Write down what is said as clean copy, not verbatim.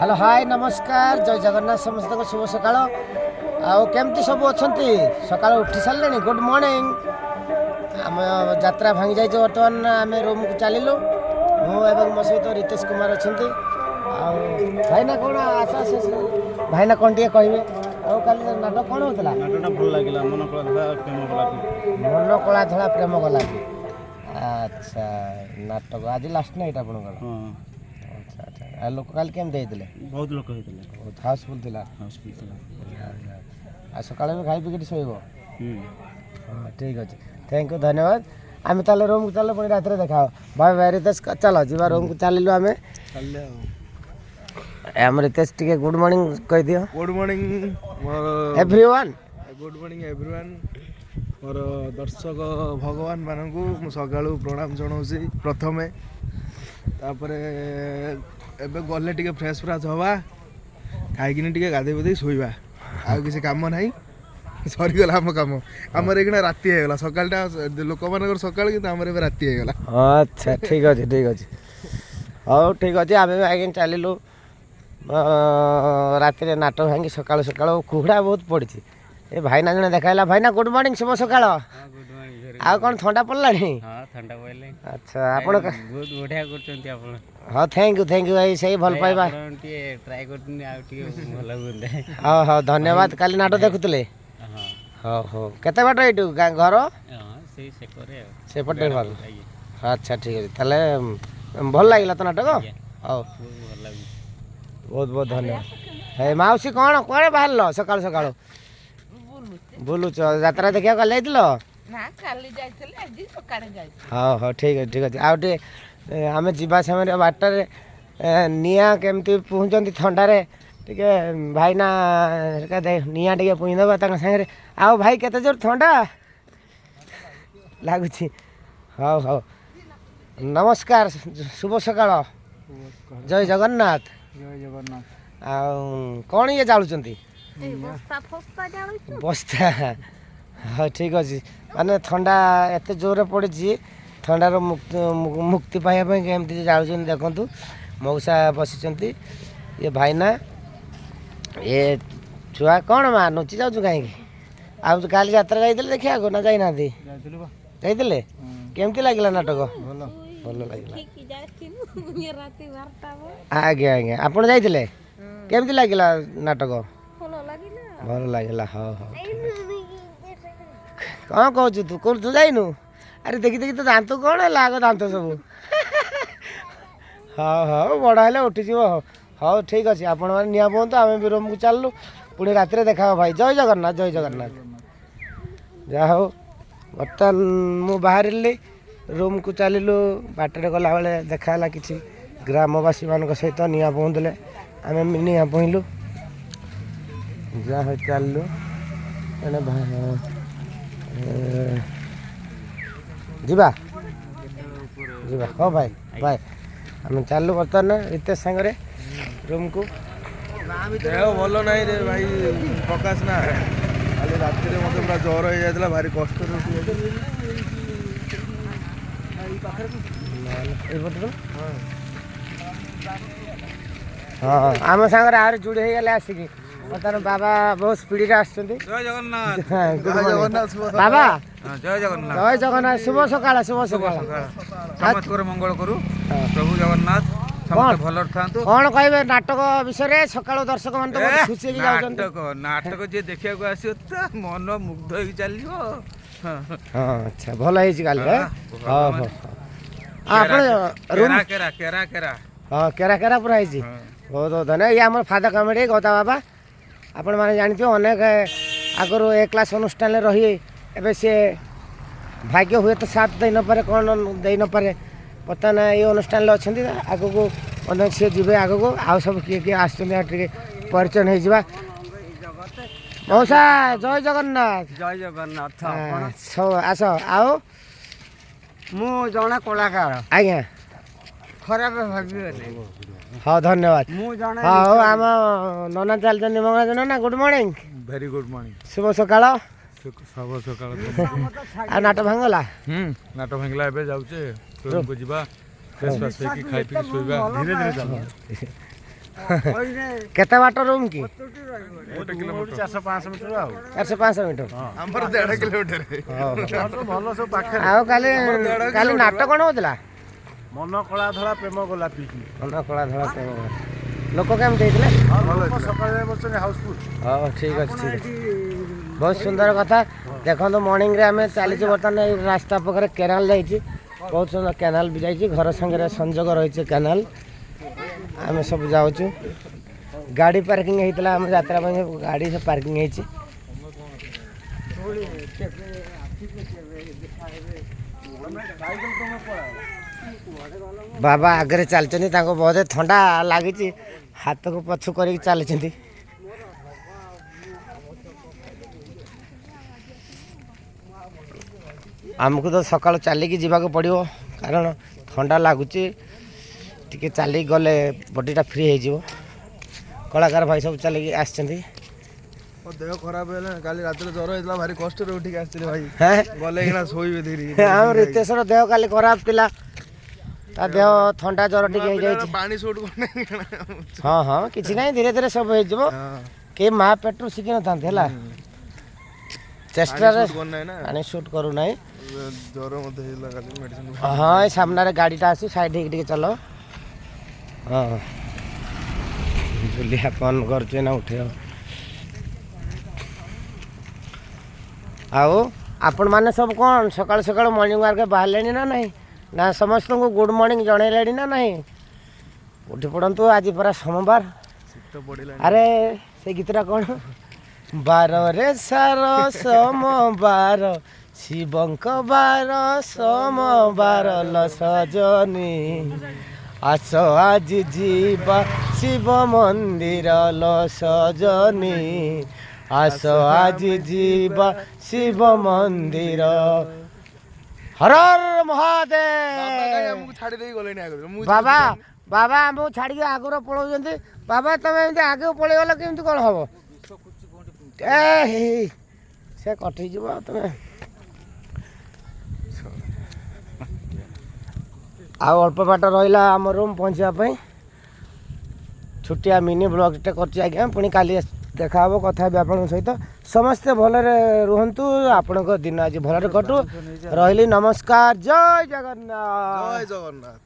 Hello hi नमस्कार जय जगन्नाथ समस्त को शुभ सकाळ आमती सब अच्छा सका उठी सारे गुड मॉर्निंग आम यात्रा भांगी जाइए बर्तमान आम रूम को चलू मुझे मो सहित रितेश कुमार अच्छा भाईना कौन आस आस भाईना कौन टे कहे नाटक कौन होता भल लगे मन कला धड़ा प्रेम गलापी अच्छा नाटक आज लास्ट नाइट आप अच्छा अच्छा लोक काल केमती बहुत लोक बहुत हाउसफुल थी सका खाई पी शोब हाँ ठीक अच्छे थैंक यू धन्यवाद आम ताले रूम को चलो पुणी रात देखा बाय बाय रितेश चलो जी रूम को चलू आम आम रितेश टी गुड मॉर्निंग कह दियो good morning everyone good morning everyone मोर दर्शक भगवान मानू सका प्रणाम जनाऊँ प्रथमे तापरे एबे गले टिके फ्रेश फ्राश हवा खाइकिनी टिके गाधे पाधे शोवा आ किसी काम ना सरीगला आम कम आमर एक राति होगा सकाळटा लोक मान सकाळ कि राति होगा अच्छा ठीक अच्छे ठीक अच्छे हाँ ठीक अच्छे आम आगे चलू राति नाटक भांगी सका सका कुहड़ा बहुत पड़ी ए भाईना जन देखा भाईना गुड मॉर्निंग शुभ सकाळ आ कौन ठंडा पड़ला अच्छा आप बहुत बढ़िया करछन्ती आपण हाँ थैंक यू भाई सही भल पाइबा ट्राई करछन्ती आ भल गुंदे हाँ हाँ धन्यवाद काली नाटक देखुले हां हाँ हाँ केते बाट एटू घर हां से करे सेपटे घर अच्छा ठीक है ताले भल लागिला तो नाटक हाँ भल लागु बहुत बहुत धन्यवाद हे माउसी कौन कौन बाहर सकाल सकाल बुलुच यात्रा देखा कल जाइल हाँ हाँ ठीक है आम जा समय बाटर निआ केमती पुहचंती थंडारे टिके भाईना निआ टिके पुईदेवा सागे आओ भाई केते जोर ठंडा लगुच हाँ हाँ नमस्कार शुभ सकाळ जय जगन्नाथ कौन ये जालुचंती बस्ता हाँ ठीक अच्छे माने ठंडा एत जोर पड़ी ठंडार मुक्ति पाइबा केमती जाऊँ देखु मौसा बसी ये भाईना ये छुआ कौन माँ नुची जाऊँ कहीं आज काली यात्रा जाइए देखा ना जाना जाइए केमती लगे नाटक भल लगे आज्ञा आज्ञा आप जाइए केमती लगे नाटक भल लगे हाँ हाँ कौन कह तू कौन तू जाइनु अरे देखी देखी तो दांत कौन है आग दांत सब हाँ हाँ बड़ है उठीज हाँ ठीक अच्छे आपण मैंने निआ बोलते आम भी रूम को चलू पुणी राति देखा भाई जय जगन्नाथ जा हो बर्तमान मु बाहर रूम को चलू बाटर गला बेले देखा कि ग्रामवासी मान सहित निआ पहुँचले आम निआ पहुँचलु जा हो चलू जीवा जीवा हाँ भाई भाई आम चलू बर्तमान रितेश सांगे रूम को भल ना रे भाई प्रकाश ना खाली राति मत पूरा ज्वर हो जाता भारी कष्ट हाँ आम सांगे आर जुड़ी हो गले आसिक बर्तमान बाबा बहुत स्पीड जय जगन्नाथ बाबा जय जगन्नाथ शुभ सकाळ समस्त मंगल करू प्रभु जगन्नाथ समस्त भल थांतु कौन कहे नाटक विषय सकाल दर्शक मान खुशी नाटक जे देखा को आसी मन मुग्ध हो चलो हाँ अच्छा भल हाँ केरा केरा पूरा बहुत बहुत धन्यवाद ये आम फादर कमेडी गौता बाबा आपण मैंने जानते अनेक आगु ए क्लास अनुष्ठान रही एवं सी भाग्य हुए तो साथ दे नपे कौन दे नपे बर्तमान ये अनुष्ठान अच्छा आग को अनेक सी जी आग को आउ सब किए किए आसके परिचय नहीं जा मौसा जय जगन्नाथ आस आओ मु जने कलाकार आज्ञा खराब भाग्य हाँ धन्यवाद हाँ आम नना चलते मंगला नना good morning very good morning शुभ सकाळ शुभ सकाळ आ नाट भांगला नाट भांगला एबे जाउचे रूम को जीवा फ्रेश फ्रेश होई खाई पी सोइबा धीरे धीरे चल କେତେ ବାଟ ରୁମ୍ କି? 400-500 ମିଟର ଆଉ 400-500 ମିଟର। ଆମର 1.5 କିଲୋମିଟର। ଭଲ ସବୁ ପାଖରେ। ଆଉ କାଲି ନାଟ କ'ଣ ହଉଥିଲା? ମନ କଳା ଧଳା ପ୍ରେମ ଗୋଲାପୀ। ମନ କଳା ଧଳା ପ୍ରେମ ଗୋଲାପୀ। ଲୋକ କେମିତି ହେଇଥିଲେ? ସକାଳେ ବସୁଛନ୍ତି ହାଉସଫୁଲ୍। ହଉ ଠିକ୍ ଅଛି ଠିକ୍ ଅଛି। ବହୁତ ସୁନ୍ଦର କଥା। ଦେଖନ୍ତୁ ମର୍ଣ୍ଣିଂରେ ଆମେ ଚାଲିଛୁ ବର୍ତ୍ତମାନ ଏଇ ରାସ୍ତା ପାଖରେ କେନାଲ ଯାଇଛି। ବହୁତ ସୁନ୍ଦର କେନାଲ ବି ଯାଇଛି। ଘର ସାଙ୍ଗରେ ସଂଯୋଗ ରହିଛି କେନାଲ। ଆମେ ସବୁ ଯାଉଛୁ। ଗାଡ଼ି ପାର୍କିଂ ହେଇଥିଲା ଆମ ଯାତ୍ରା ପାଇଁ ଗାଡ଼ି ସବୁ ପାର୍କିଂ ହେଇଛି। ବାବା ଆଗରେ ଚାଲିଛନ୍ତି ତାଙ୍କୁ ବହୁତ ଥଣ୍ଡା ଲାଗିଛି ହାତକୁ ପଛୁ କରିକି ଚାଲିଛନ୍ତି। ଆମକୁ ତ ସକାଳୁ ଚାଲିକି ଯିବାକୁ ପଡ଼ିବ କାରଣ ଥଣ୍ଡା ଲାଗୁଛି। ଟିକେ ଚାଲିକି ଗଲେ ବଡ଼ିଟା ଫ୍ରି ହେଇଯିବ। କଳାକାର ଭାଇ ସବୁ ଚାଲିକି ଆସିଛନ୍ତି। ମୋ ଦେହ ଖରାପ ହେଲା କାଲି ରାତିରେ ଜ୍ୱର ହେଇଥିଲା ଭାରି କଷ୍ଟରେ ଉଠିକି ଆସିଥିଲି ଭାଇ। ହେଁ ଗଲେ କିନା ଶୋଇବେ ଧୀରେ। ଆମ ରିତେଶର ଦେହ କାଲି ଖରାପ ଥିଲା। ତା ଦେହ ଥଣ୍ଡା ଜ୍ୱର ଟିକେ ହେଇଯାଇଛି। ପାଣି ସୁଟ୍ କରୁନି। ହଁ ହଁ କିଛି ନାହିଁ ଧୀରେ ଧୀରେ ସବୁ ହେଇଯିବ। କେହି ମା ପେଟରୁ ଶିଖିନଥାନ୍ତି ହେଲା। ଚେଷ୍ଟାରେ ପାଣି ସୁଟ୍ କରୁନାହିଁ। ଜ୍ୱର ମୋତେ ହେଇଥିଲା କାଲି ମେଡ଼ିସିନ। ହଁ ଏ ସାମ୍ନାରେ ଗାଡ଼ିଟା ଅଛି ସାଇଡ୍ ହେଇକି ଟିକେ ଚାଲ। ହଁ ଜୁଲିଆ ଫୋନ୍ କରୁଛୁ ନା ଉଠେଇବ। ଆଉ ଆପଣମାନେ ସବୁ କ'ଣ ସକାଳୁ ସକାଳୁ ମର୍ଣ୍ଣିଂ ୱାର୍କ ବାହାରିଲେଣି ନା ନାହିଁ? ନା ସମସ୍ତଙ୍କୁ ଗୁଡ଼୍ ମର୍ଣ୍ଣିଂ ଜଣାଇଲେଣି ନା ନାହିଁ? ଉଠି ପଡ଼ନ୍ତୁ ଆଜି ପରା ସୋମବାର। ଶୀତ ପଡ଼ିଲାଣି। ଆରେ ସେ ଗୀତଟା କ'ଣ? ବାରରେ ସାର ସୋମବାର ଶିବଙ୍କ ବାର ସୋମବାର ଲ ସଜନୀ ଆସ ଆଜି ଯିବା ଶିବ ମନ୍ଦିର ଲ ସଜନୀ ଆସ ଆଜି ଯିବା ଶିବ ମନ୍ଦିର। ହର ମହାଦେବ। ଛାଡ଼ି ଦେଇ ଗଲେଣି ଆଗରୁ। ବାବା ବାବା ଆମକୁ ଛାଡ଼ିକି ଆଗରୁ ପଳାଉଛନ୍ତି। ବାବା ତମେ ଏମିତି ଆଗକୁ ପଳେଇଗଲ କେମିତି କ'ଣ ହବ? ସେ କଟିଯିବ ଆଉ ତମେ। ଆଉ ଅଳ୍ପ ବାଟ ରହିଲା ଆମ ରୁମ୍ ପହଞ୍ଚିବା ପାଇଁ। ଛୋଟିଆ ମିନି ବ୍ଲଗ୍ଟେ କରିଛି ଆଜ୍ଞା। ପୁଣି କାଲି ଦେଖା ହେବ କଥା ହେବି ଆପଣଙ୍କ ସହିତ। ସମସ୍ତେ ଭଲରେ ରୁହନ୍ତୁ। ଆପଣଙ୍କ ଦିନ ଆଜି ଭଲରେ କଟୁ। ରହିଲି ନମସ୍କାର। ଜୟ ଜଗନ୍ନାଥ। ଜୟ ଜଗନ୍ନାଥ।